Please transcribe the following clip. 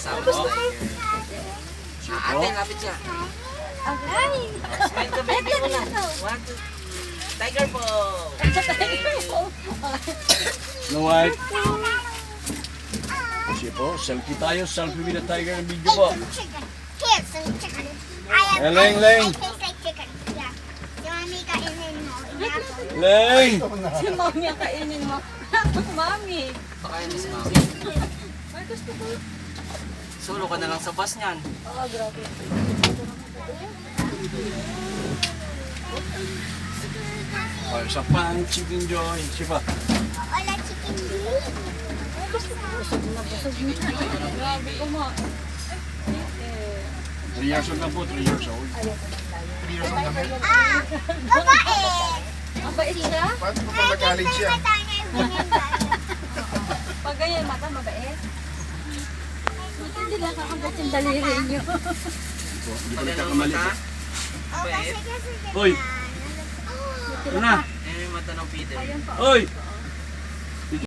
Sampo. Ate, lapit siya. Smile ka, baby mo na. 1, 2. Tiger po. Snow White. Kasi po, selfie tayo. Selfie with the tiger ng video po. Here's some chicken. Leng, Leng. I taste like chicken. Yeah. You want me kainin mo? Leng! Si Mami ang kainin mo. Mami. Pakain mo si Mami. Ay, gusto ko. Solo ka na lang sa bus niyan. Oo, grabe. O, isa pang chicken joy. Sipa. Wala chicken meat. Busog na. Grabe ko mo. 3 years old na po, 3 years old. Ah, babae. Ang bait siya? Paano mo pala college siya? Pag ganyan mata, mabait. Hindi lang kakagat yung daliri niyo. Hindi ko nagkakamali. Oh, kasi Hoy! Ano na? Yan yung mata ng Peter. Ayun pa. Hoy!